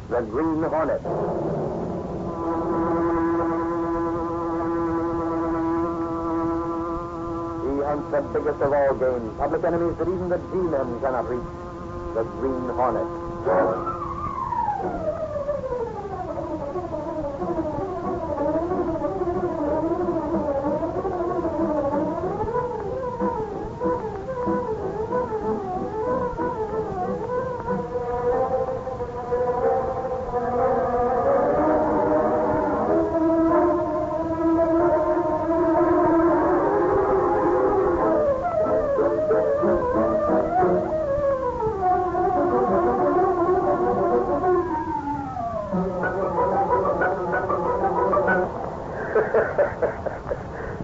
the Green Hornet. He hunts the biggest of all game, public enemies that even the G-men cannot reach, the Green Hornet.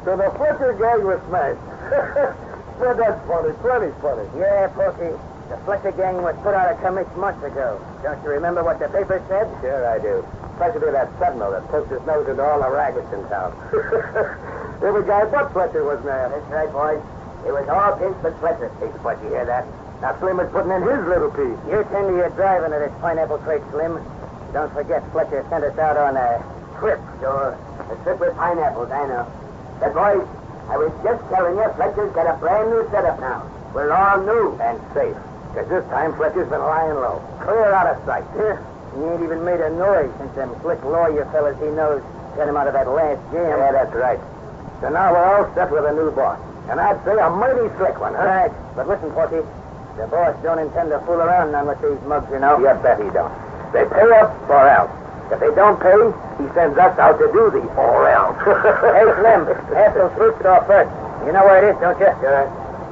So the Fletcher gang was smashed. Well, that's funny, plenty funny. Yeah, Porky. The Fletcher gang was put out of commission months ago. Don't you remember what the paper said? Sure I do. Especially that sentinel that poked his nose into all the rackets in town. Every guy but Fletcher was mad. That's right, boys. It was all piece but Fletcher. Hey, Spud, you hear that? Now Slim is putting in his little piece. You tend to your driving of this pineapple crate, Slim. Don't forget Fletcher sent us out on a trip. Sure. A trip with pineapples, I know. But, boys, I was just telling you, Fletcher's got a brand new setup now. We're all new. And safe. Because this time Fletcher's been lying low. Clear out of sight. Yeah. He ain't even made a noise since them slick lawyer fellas he knows got him out of that last jam. Yeah, that's right. So now we're all set with a new boss. And I'd say a mighty slick one, huh? Right. But listen, Porky. The boss don't intend to fool around none with these mugs, you know. You bet he don't. They pay up or else. If they don't pay, he sends us out to do the or else. Hey, Slim, have some fruit store first. You know where it is, don't you? Sure.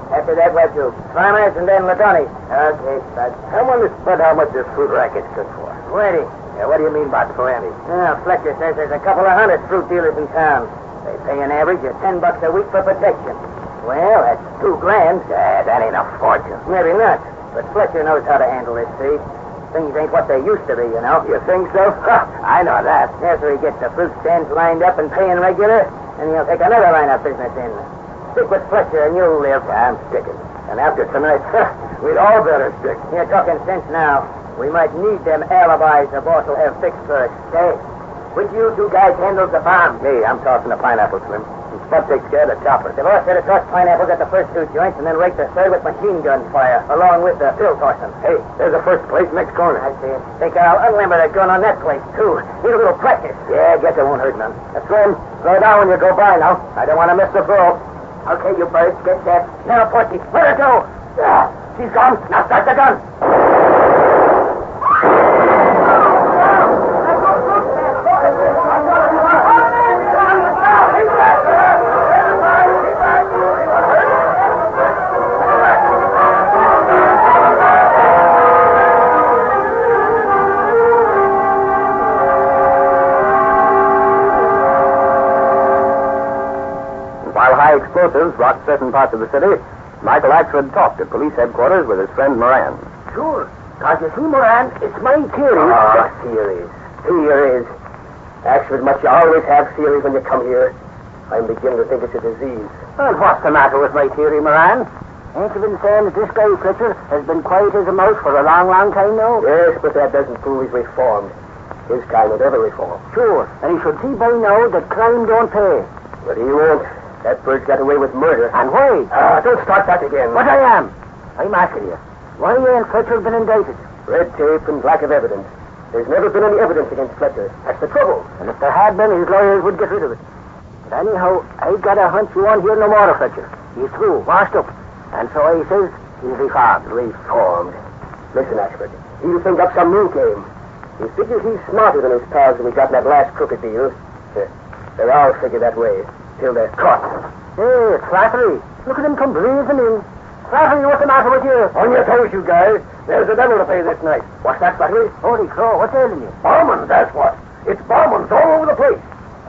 After that, where to? Farmers and then Ladoni's. Okay, Spud. I wonder, Spud, how much this fruit racket's good for. 20. Yeah, what do you mean by 20? Yeah, Fletcher says there's a couple of hundred fruit dealers in town. They pay an average of $10 a week for protection. Well, that's $2,000. Yeah, that ain't a fortune. Maybe not, but Fletcher knows how to handle this, see? Things ain't what they used to be, you know. You think so? I know that. After he gets the fruit stands lined up and paying regular, and he'll take another line of business in. Stick with Fletcher and you'll live. I'm sticking. And after tonight, we'd all better stick. You're talking sense now. We might need them alibis the boss will have fixed first. Say, which you two guys handles the bomb? Me, I'm tossing the pineapple, Slim. And Spud takes care of the chopper. The boss said to toss pineapples at the first two joints and then rake the third with machine gun fire, along with the pill tossing. Hey, there's the first place next corner. I see it. Think I'll unlimber the gun on that place, too. Need a little practice. Yeah, guess it won't hurt none. Slim, slow down when you go by now. I don't want to miss the throw. Okay, you birds, get set. Now, Porky, let her go. She's gone. Now start the gun. While high explosives rocked certain parts of the city, Michael Axford talked at police headquarters with his friend Moran. Sure. Can't you see, Moran? It's my theory. Theories. Axford, must you always have theories when you come here? I'm beginning to think it's a disease. And what's the matter with my theory, Moran? Ain't you been saying that this guy Fletcher has been quiet as a mouse for a long, long time now? Yes, but that doesn't prove he's reformed. His kind would ever reform. Sure. And he should see by now that crime don't pay. But he won't. That bird's got away with murder. And why? Don't start that again. But I am. I'm asking you. Why ain't Fletcher been indicted? Red tape and lack of evidence. There's never been any evidence against Fletcher. That's the trouble. And if there had been, his lawyers would get rid of it. But anyhow, I got a hunch you won't hear no more of Fletcher. He's through, washed up. And so he says he'll be reformed. Reformed. Listen, Ashford. He'll think up some new game. He figures he's smarter than his pals when he got in that last crooked deal. They'll all figure that way. Till they're caught. Hey, it's flattery. Look at him come breathing in. Flattery, what's the matter with you? On your toes, you guys. There's the devil to pay this night. What's that, Flattery? Holy crow, what's ailing you? Bombings, that's what. It's bombings all over the place.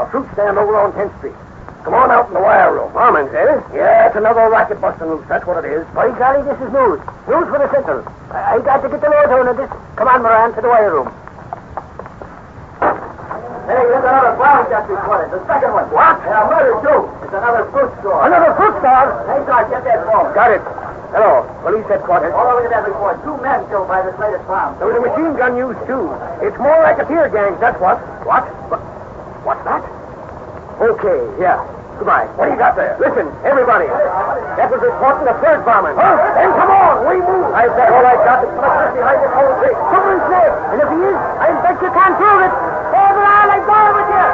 A fruit stand over on 10th Street. Come on out in the wire room. Bombings, eh? Yeah, it's another racket busting loose. That's what it is. By golly, this is news. News for the Sentinel. I got to get the lowdown of this. Come on, Moran, to the wire room. Hey, here's another bomb just reported. The second one. What? Yeah, murder, too. It's another fruit store. Another fruit store? Hey, Sarge, get that phone. Got it. Hello. Police headquarters. Oh, look at that report. 2 men killed by this latest bomb. There was a machine gun used, too. It's more racketeer gangs, that's what. What? What's that? Okay, yeah. Goodbye. What do you got there? Listen, everybody. That was reporting the third bombing. Huh? Then come on, we move. I've got all I've got. It's just behind this whole thing. Someone's dead. And if he is, I bet you can't prove it. Overall, I'm going with you.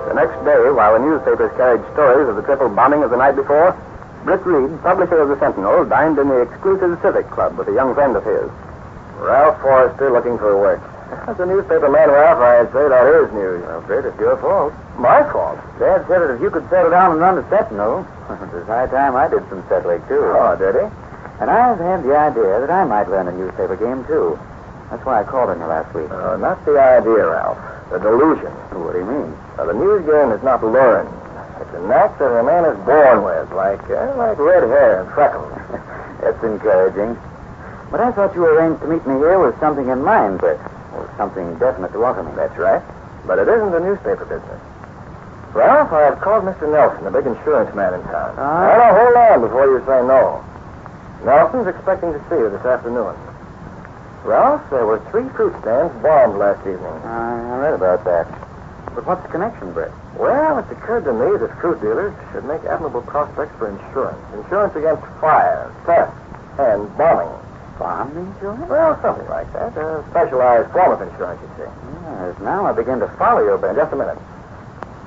The next day, while the newspapers carried stories of the triple bombing of the night before, Britt Reid, publisher of the Sentinel, dined in the exclusive Civic Club with a young friend of his. Ralph Forrester looking for work. As a newspaper man, Ralph, I'd say that is news. Well, Britt, it's your fault. My fault? Dad said that if you could settle down and run the Sentinel, it was high time I did some settling, too. Oh, did he? And I've had the idea that I might learn a newspaper game, too. That's why I called on you last week. Not the idea, Ralph. The delusion. What do you mean? The news game is not learned. It's a knack that a man is born with, like red hair and freckles. That's encouraging. But I thought you arranged to meet me here with something in mind, Britt. Or something definite to offer me. That's right. But it isn't the newspaper business. Ralph, I have called Mr. Nelson, the big insurance man in town. Now, hold on before you say no. Nelson's expecting to see you this afternoon. Ralph, there were 3 fruit stands bombed last evening. I read about that. But what's the connection, Britt? Well, it's occurred to me that fruit dealers should make admirable prospects for insurance. Insurance against fire, theft, and bombing. Bomb insurance? Well, something like that. A specialized form of insurance, you see. Yes, now I begin to follow your bent. Just a minute.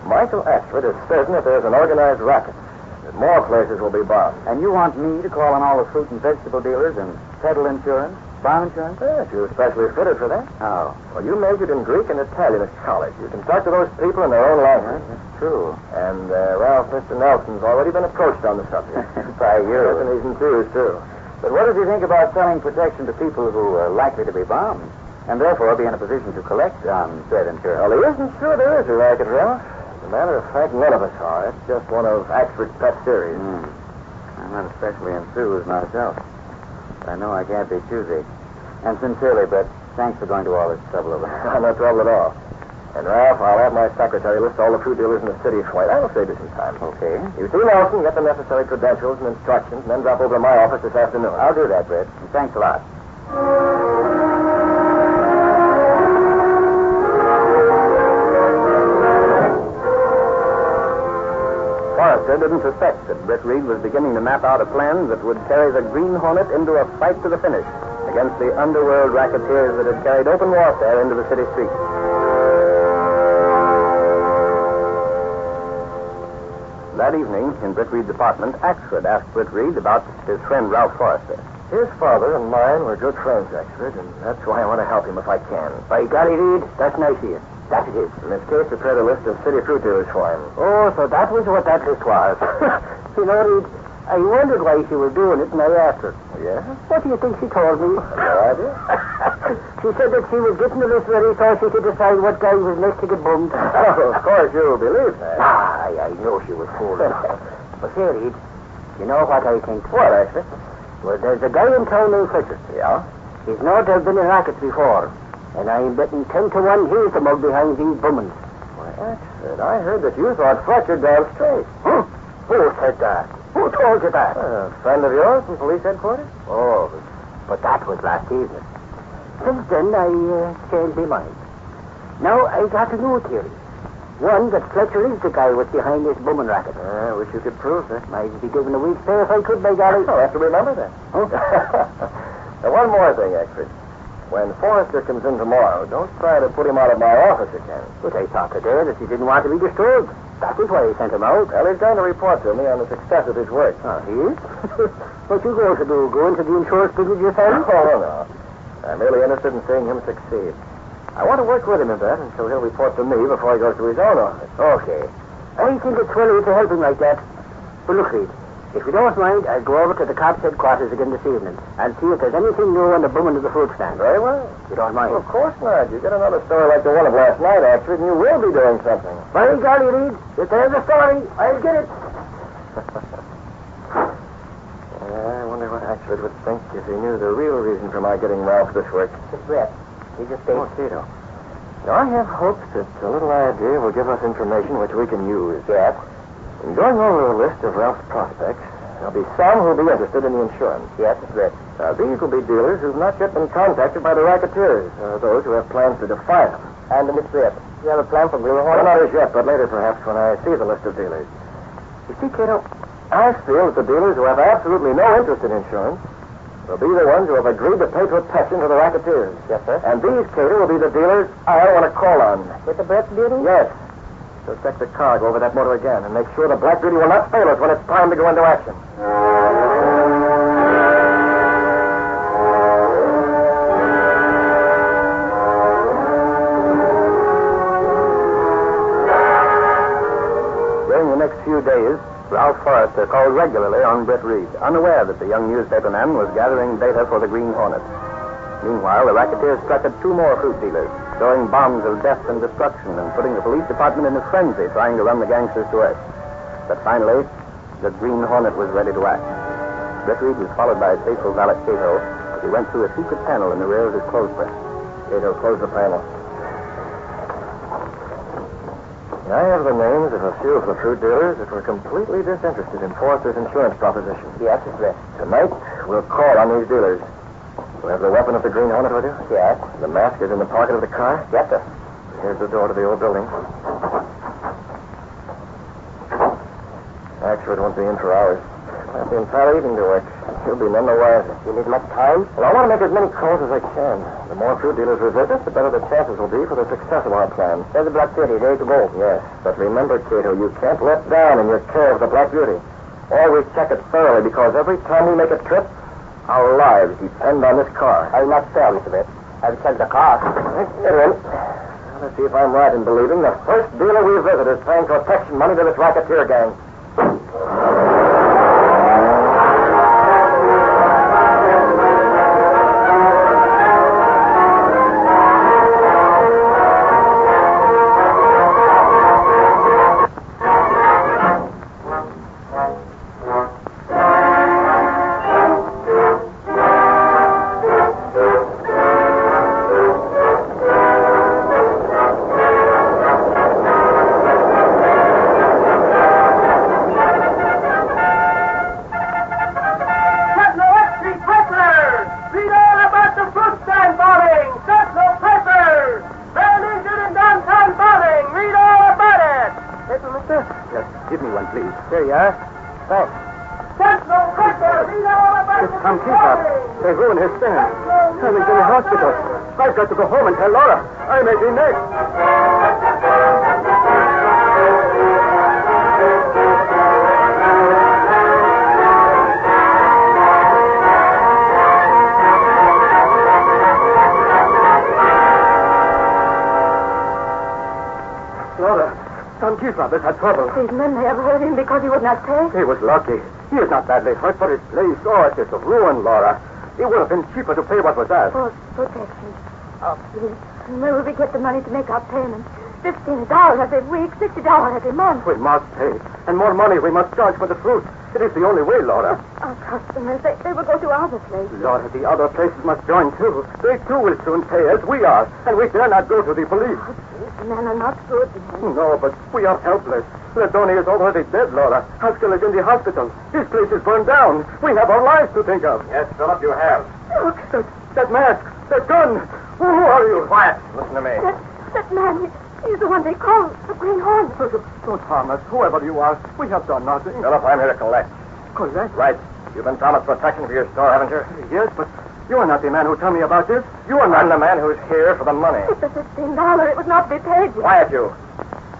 Michael Ashford is certain that there's an organized racket, that more places will be bombed. And you want me to call on all the fruit and vegetable dealers and peddle insurance? Bomb insurance? Yes, you're especially fitted for that. How? Well, you majored in Greek and Italian at college. You can talk to those people in their own language. Yes, that's true. And, Ralph, Mr. Nelson's already been approached on the subject. By you. Yes, and he's enthused, too. But what does he think about selling protection to people who are likely to be bombed, and therefore be in a position to collect on said insurance? Well, he isn't sure there is a racket, Ralph. As a matter of fact, none of us are. It's just one of Ashford's pet theories. I'm not especially enthused myself. I know I can't be choosy. And sincerely, Britt, thanks for going to all this trouble over here. No trouble at all. And, Ralph, I'll have my secretary list all the fruit dealers in the city for you. That'll save you some time. Okay. You see Nelson, get the necessary credentials and instructions, and then drop over to my office this afternoon. I'll do that, Britt. And thanks a lot. Forrester didn't suspect that Britt Reed was beginning to map out a plan that would carry the Green Hornet into a fight to the finish against the Underworld racketeers that had carried open warfare into the city streets. That evening, in Britt Reed's apartment, Axford asked Britt Reed about his friend Ralph Forrester. His father and mine were good friends, Axford, and that's why I want to help him if I can. By golly, Reed, that's nice of you. That it is. In this case, prepared a list of city fruit dealers for him. Oh, so that was what that list was. You know, Reed, I wondered why she was doing it, and I asked her. Yeah? What do you think she told me? No idea. She said that she was getting the list ready so she could decide what guy was next to get bummed. Oh, of course you believe that. I know she was fooling. But say, Reed, you know what I think? What, Axford? Well, there's a guy in town named Fletcher. Yeah? He's known to have been in rackets before. And I'm betting 10 to 1 he's the mug behind these bummins. Why, Axford, I heard that you thought Fletcher down straight. Huh? Who said that? Who told you that? A friend of yours from police headquarters? Oh, but that was last evening. Since then, I changed my mind. Now, I got a new theory. One, that Fletcher is the guy what's behind this bumming racket. I wish you could prove that. I'd be given a week's pay if I could, by golly. I'll have to remember that. Huh? Now, one more thing, Axford. When Forrester comes in tomorrow, don't try to put him out of my office again. But I thought today that he didn't want to be disturbed. That is why I sent him out. Well, he's going to report to me on the success of his work. Oh, he is? What you going to do? Go into the insurance business yourself? Oh, no. I'm really interested in seeing him succeed. I want to work with him in that until he'll report to me before he goes to his own office. Okay. I think it's swell to help him like that. But look, Reed, if you don't mind, I'll go over to the cops' headquarters again this evening and see if there's anything new on the bumming of the fruit stand. Very well. You don't mind? Well, of course not. You get another story like the one of last night, Axford, and you will be doing something. By golly, Reed, if there's a story, I'll get it. I wonder what Axford would think if he knew the real reason for my getting Ralph this work. It's Brett. He just stayed. Oh, Kato. Now, I have hopes that a little idea will give us information which we can use. Yes. In going over the list of Ralph's prospects, there'll be some who'll be interested in the insurance. Yes, it's Britt. These will be dealers who've not yet been contacted by the racketeers, those who have plans to defy them. And Miss Britt, you have a plan for Green Hornet? Well, not as yet, but later perhaps when I see the list of dealers. You see, Kato, I feel that the dealers who have absolutely no interest in insurance will be the ones who have agreed to pay protection to the racketeers. Yes, sir. And these, Kato, will be the dealers I want to call on. With the Britt Beauty? Yes. So check the car, go over that motor again, and make sure the Black Beauty will not fail us when it's time to go into action. During the next few days, Ralph Forrester called regularly on Britt Reid, unaware that the young newspaper man was gathering data for the Green Hornet. Meanwhile, the racketeers struck at 2 more fruit dealers, throwing bombs of death and destruction and putting the police department in a frenzy trying to run the gangsters to earth. But finally, the Green Hornet was ready to act. Britt Reid was followed by his faithful valet Kato as he went through a secret panel in the rear of his clothes press. Kato, close the panel. I have the names of a few of the fruit dealers that were completely disinterested in Forrester's insurance proposition. Yes, it's Britt. Tonight, we'll call on these dealers. You have the weapon of the Green Hornet with you? Yes. The mask is in the pocket of the car? Yes, sir. Here's the door to the old building. Actually, it won't be in for hours. I'll have the entire evening to work. You'll be none the wiser. You need much time? Well, I want to make as many calls as I can. The more fruit dealers we visit, the better the chances will be for the success of our plan. There's the Black Beauty, ready to go. Yes, but remember, Kato, you can't let down in your care of the Black Beauty. Always check it thoroughly, because every time we make a trip, our lives depend on this car. I'll not sell, Mr. Britt. I'll sell the car. Get in. Now, let's see if I'm right in believing the first dealer we visit is paying protection money to this racketeer gang. Here you are. Thanks. It's Tom Keeper. They ruined his stand. I'm in the hospital. I've got to go home and tell Laura. I may be next. Laura, Tom Keefraber's had trouble. These men may have hurt him because he would not pay. He was lucky. He is not badly hurt, but his place, it is a ruin, Laura. It would have been cheaper to pay what was asked. For protection. Oh, please. Where will we get the money to make our payments? $15 every week, $60 every month. We must pay. And more money we must charge for the fruit. It is the only way, Laura. Our customers, they will go to other places. Laura, the other places must join, too. They, too, will soon pay as we are. And we dare not go to the police. Oh, please, the men are not good men. No, but we are helpless. Ladoni is already dead, Laura. Haskell is in the hospital. His place is burned down. We have our lives to think of. Yes, Philip, you have. Look. That mask, that gun. Who are you? Quiet. Listen to me. That man, he's the one they call the Green Hornet. Don't harm us, whoever you are. We have done nothing. Philip, I'm here to collect. Collect? Right. You've been promised protection for your store, haven't you? Yes, but you are not the man who told me about this. You are not. I'm the man who's here for the money. It's the $15. It would not be paid. Quiet, you.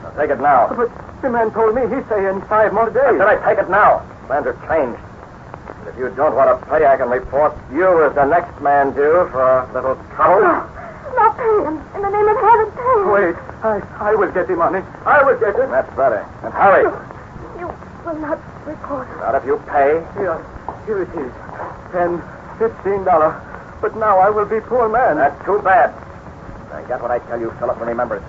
Now take it now. But the man told me he'd say in 5 more days. I said I take it now. Plans are changed. And if you don't want to pay, I can report you as the next man due for a little trouble. Not pay him. In the name of heaven, pay him. Wait. I will get the money. I will get it. That's better. And hurry. You will not report. Not if you pay. Here it is. $10, $15. But now I will be poor man. That's too bad. I get what I tell you, Philip, and remember it.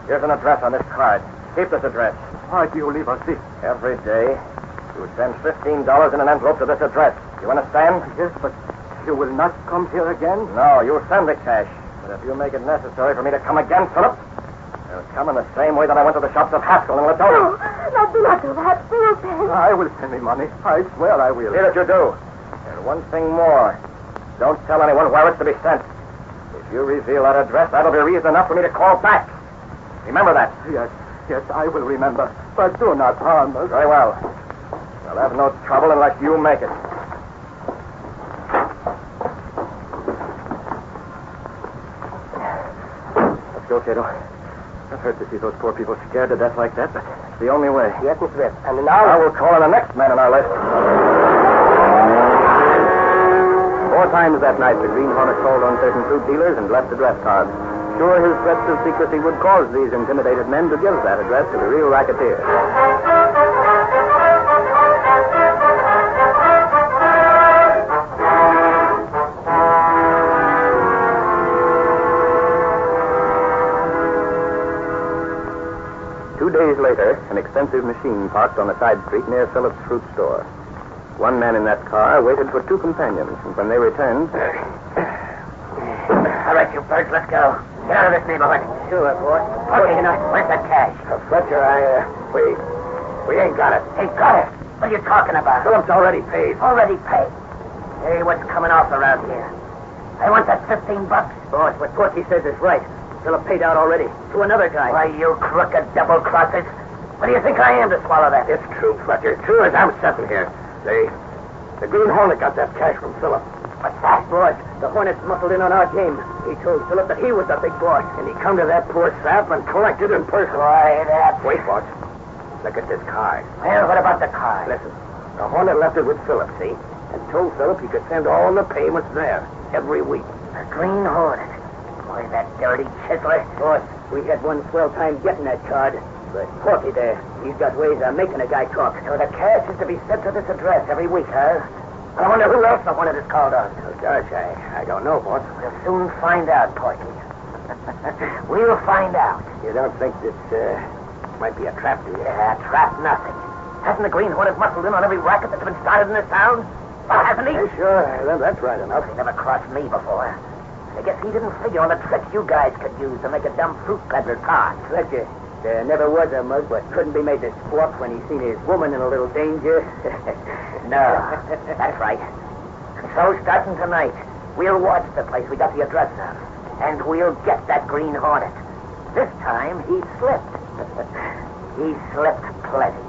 Here's an address on this card. Keep this address. Why do you leave us this? Every day, you send $15 in an envelope to this address. You understand? Yes, but you will not come here again? No, you'll send the cash. But if you make it necessary for me to come again, Philip, I'll come in the same way that I went to the shops of Haskell and Latona. No, do not do that. We'll pay. I will send me money. I swear I will. See that you do. And one thing more. Don't tell anyone where it's to be sent. If you reveal that address, that'll be reason enough for me to call back. Remember that. Yes, I will remember. But do not harm us. Very well. I'll have no trouble unless you make it. Let's go, Kato. I've hurt to see those poor people scared to death like that, but it's the only way. Yes, Mr. Smith. And now... I will call on the next man on our list. 4 times that night, the Green Hornet called on certain fruit dealers and left address cards. Sure, his threats of secrecy would cause these intimidated men to give that address to the real racketeer. Days later, an expensive machine parked on a side street near Philip's fruit store. One man in that car waited for 2 companions, and when they returned... All right, you birds, let's go. Get out of this neighborhood. Sure, boy. Okay, where's that cash? Fletcher, we ain't got it. Ain't got it? What are you talking about? Philip's already paid. Already paid? Hey, what's coming off around here? I want that $15. Boss, what Porky says is right. Philip paid out already. To another guy. Why, you crooked double-crossers. What do you think I am to swallow that? It's true, Fletcher. True as I'm sitting here. The Green Hornet got that cash from Philip. What's that? Boss, the Hornet's muscled in on our game. He told Philip that he was the big boss, and he come to that poor sap and collected in person. Why, that... Wait, boss. Look at this card. Well, what about the card? Listen, the Hornet left it with Philip, see? And told Philip he could send all the payments there, every week. The Green Hornet. Boy, that dirty chiseler. Boss, we had one swell time getting that card. But Porky there, he's got ways of making a guy talk. So the cash is to be sent to this address every week, huh? I wonder who else the Hornet is called on. Oh, gosh, I don't know, boss. We'll soon find out, Porky. We'll find out. You don't think this might be a trap, do you? Yeah, trap nothing. Hasn't the Green Hornet muscled in on every racket that's been started in this town? Well, hasn't he? Yeah, sure, that's right enough. He never crossed me before. I guess he didn't figure on the tricks you guys could use to make a dumb fruit peddler talk. Fletcher, there never was a mug but couldn't be made to squawk when he seen his woman in a little danger. No, that's right. And so, starting tonight, we'll watch the place we got the address of. And we'll get that Green Hornet. This time, he slipped. He slipped plenty.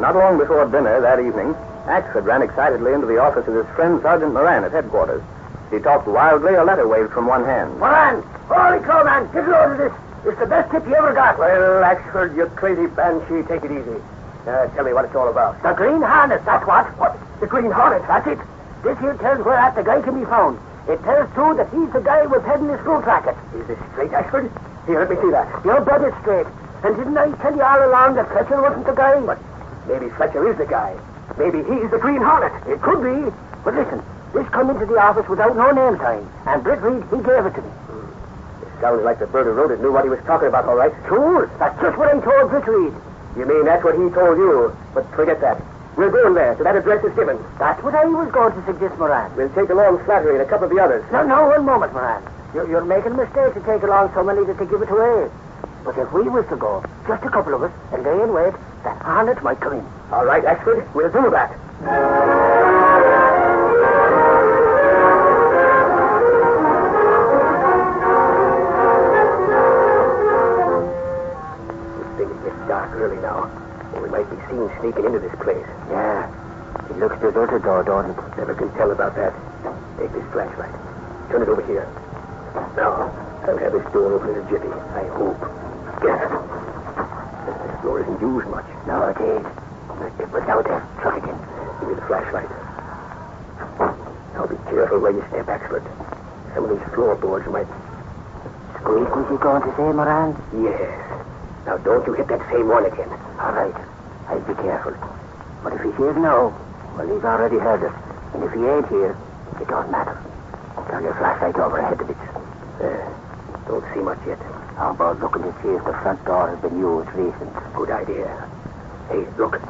Not long before dinner that evening, Axford ran excitedly into the office of his friend Sergeant Moran at headquarters. He talked wildly, a letter waved from one hand. Moran! Holy cow, man! Get a load of this. It's the best tip you ever got. Well, Axford, you crazy banshee, take it easy. Tell me what it's all about. The Green Hornet, that's what. What? The Green Hornet, that's it? This here tells where the guy can be found. It tells, too, that he's the guy with head in his fruit racket. Is this straight, Axford? Here, let me see that. Your bet is straight. And didn't I tell you all along that Fletcher wasn't the guy? But maybe Fletcher is the guy. Maybe he's the Green Hornet. It could be. But listen, this come into the office without no name sign. And Britt Reid, he gave it to me. It sounds like the bird who wrote it knew what he was talking about, all right. Sure. That's just what I told Britt Reid. You mean that's what he told you? But forget that. We're going there, so that address is given. That's what I was going to suggest, Moran. We'll take along Flattery and a couple of the others. No, one moment, Moran. You're making a mistake to take along so many that they give it away. But if we was to go, just a couple of us, and lay in wait, that Hornet might come in. All right, Axford, we'll do that. This thing gets dark early now. Or we might be seen sneaking into this place. Yeah. It looks deserted, though, don't it? Never can tell about that. Take this flashlight. Turn it over here. Now, I'll have this door open in a jiffy. I hope. Yes. This door isn't used much. No, it is. It was out there. Try again. Give me the flashlight. Now be careful where you step, Axford. Some of these floorboards might... Squeak, was you going to say, Moran? Yes. Now don't you hit that same one again. All right. I'll be careful. But if he's here now, well, he's already heard it. And if he ain't here, it don't matter. Turn your flashlight over ahead of it. Don't see much yet. How about looking to see if the front door has been used recent? Good idea. Hey, look.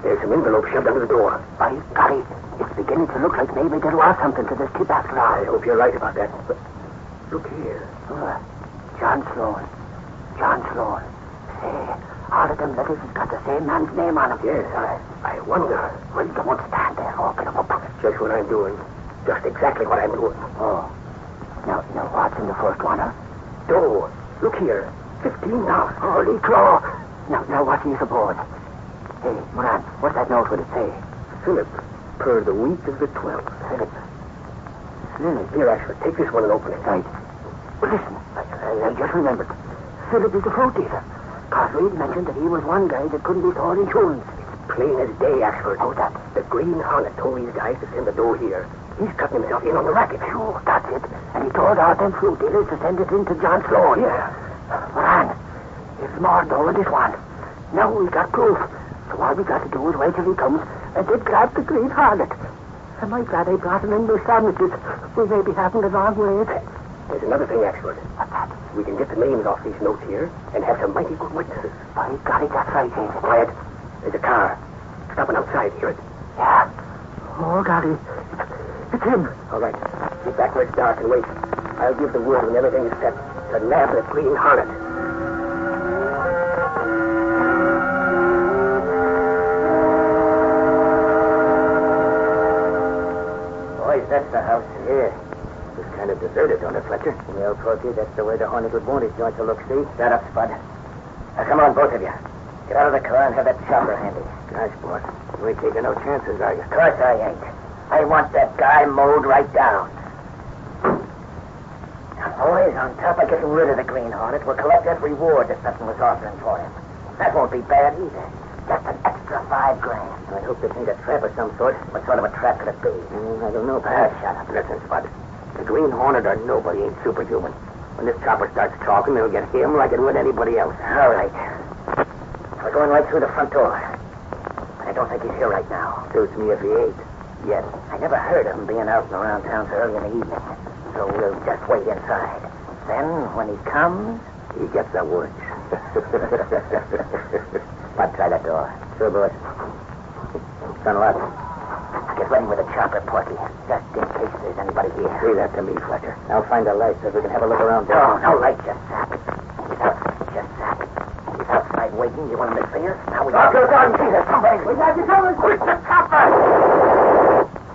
There's some envelopes shoved under the door. By golly, it's beginning to look like maybe there was something to this tip after all. I hope you're right about that. But look here. John Sloan. John Sloan. Say, all of them letters has got the same man's name on them. Yes, I wonder. Well, don't stand there hawking them up. Just what I'm doing. Just exactly what I'm doing. Oh. Now, what's in the first one, huh? Dough. Look here. $15. Holy claw. Now, what do you suppose? Hey, Moran, what's that note would it say? Philip, per the week of the 12th. Philip. Philip. Here, Ashford, take this one and open it. Right. Well, listen, I just remembered. Philip is the fruit dealer. Cos Reed mentioned that he was one guy that couldn't be sold insurance. Plain as day, Ashford. How's that? The Green Hornet told these guys to send the dough here. He's cutting himself in on the racket. Sure, that's it. And he told all them fruit dealers to send it in to John Sloan. Yeah. Moran, there's more dough in this one. Now we've got proof. So all we got to do is wait till he comes and then grab the Green Hornet. Am I glad I brought him in those sandwiches? We may be having a long wait. There's another thing, Ashford. What's that? We can get the names off these notes here and have some mighty good witnesses. By golly, that's right, ain't it? Quiet. There's a car. Stopping outside. Hear it? Yeah. Oh, golly. It's him. All right. Get back where it's dark and wait. I'll give the word when everything is set to nab the Green Hornet. Boys, that's the house. Yeah. It's kind of deserted, don't it, Fletcher? Well, Porky, that's the way the Hornet would want his joint to look, see? Shut up, Spud. Now, come on, both of you. Get out of the car and have that chopper handy. Gosh, boss. You ain't taking no chances, are you? Of course I ain't. I want that guy mowed right down. Now, boys, on top of getting rid of the Green Hornet, we'll collect that reward that Sutton was offering for him. That won't be bad either. Just an extra $5 grand. I hope this ain't a trap of some sort. What sort of a trap could it be? I don't know, perhaps. Shut up. Listen, Spud. The Green Hornet or nobody ain't superhuman. When this chopper starts talking, it'll get him like it would anybody else. All right. We're going right through the front door. But I don't think he's here right now. Suits me if he ain't. Yet. I never heard of him being out and around town so early in the evening. So we'll just wait inside. Then, when he comes... He gets the woods. Bud, try that door. Sure, boss. It's unlocked. Get ready with a chopper, Porky, just in case there's anybody here. Leave that to me, Fletcher. I'll find a light so we can have a look around there. No light, just zap. Just zap. He's outside waiting. You want him to see us? Now we Drop your gun. Jesus, somebody. We got you coming. Quick, the chopper.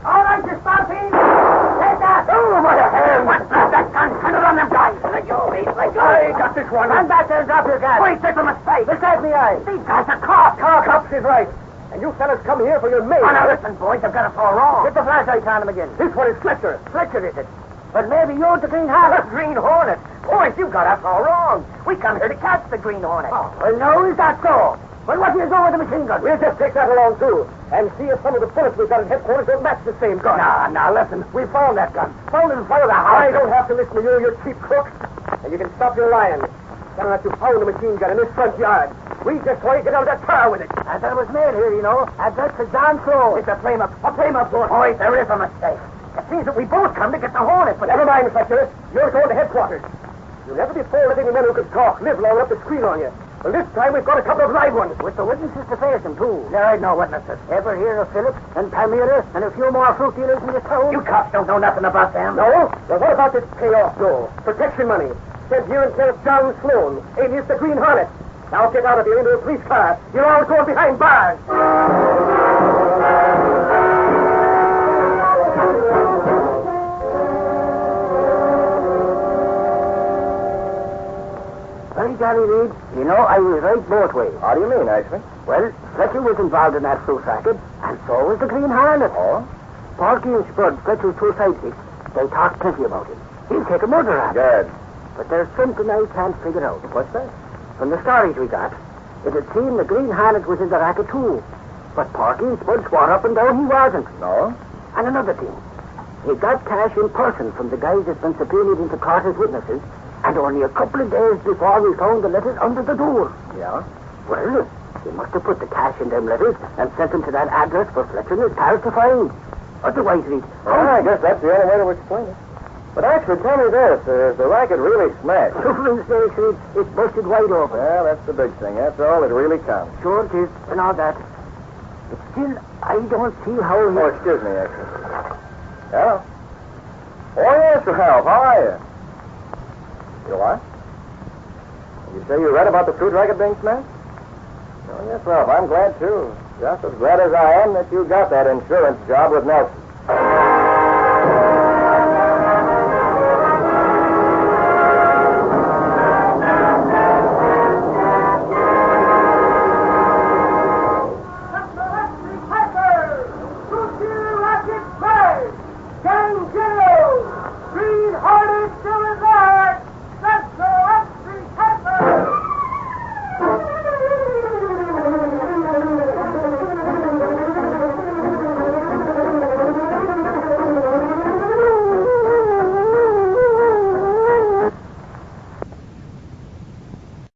All right, you starfies. Take that. Oh, what a hand. What's that gun? Turn it on them guys. Let go, mate. Let go. I got this one. Run back there and drop your gun. Wait, there's a mistake. Mistake me, eye. These guys are cops. Cops is right. And you fellas come here for your mate. Oh, now listen, boys. I've got it all wrong. Get the flashlight on him again. This one is Fletcher. Fletcher, is it? But maybe you're the Green Hornet. Green Hornet. Boys, you got us all wrong. We come here to catch the Green Hornet. Oh. Well, no, is that so? Well, what do you do with the machine gun? We'll just take that along, too. And see if some of the bullets we've got at headquarters don't match the same gun. Now, listen. We found that gun. Found it in front of the I house. don't have to listen to you cheap crook. And you can stop your lying. Tell that you found the machine gun in this front yard. We just want to get out of that car with it. I thought it was made here, you know. Address to John Sloan. It's a frame-up. A frame-up, boy. Boys, there is a mistake. It seems that we both come to get the Hornet, but... Never mind, Fletcher. You're going to headquarters. You'll never be four living men who can talk, live long enough to screen on you. Well, this time we've got a couple of live ones. With the witnesses to face them, too. There ain't no witnesses. Ever hear of Philip and Palmyra and a few more fruit dealers in this town? You cops don't know nothing about them. No? Well, what about this payoff dough? Protection money. Sent here in care of John Sloan, alias the Green Hornet. Now get out of here into a police car. You're all going behind bars. Very jolly, Reed. You know, I was right both ways. How do you mean, Ashby? Well, Fletcher was involved in that fruit racket, and so was the Green Hornet. Oh? Porky and Spud, Fletcher's two sidekicks, they talked plenty about him. He'll take a murder at it. Good. But there's something I can't figure out. What's that? From the stories we got, it had seemed the Green Hornet was in the racket too. But Porky and Spud swore up and down he wasn't. No? And another thing, he got cash in person from the guys that's been subpoenaed into court as witnesses, and only a couple of days before we found the letters under the door. Yeah? Well, he must have put the cash in them letters and sent them to that address for Fletcher and his pals to find. Otherwise, Reed... I guess that's the only way to explain it. But actually, tell me this. Is the racket really smashed? Chauffeur says it's busted wide open. Well, that's the big thing. That's all that really counts. Sure it is, and all that. But still, I don't see how he... Oh, excuse me, actually. Hello? Oh, yes, Ralph. How are you? You what? You say you read about the fruit racket being smashed? Oh, yes, Ralph. I'm glad, too. Just as glad as I am that you got that insurance job with Nelson.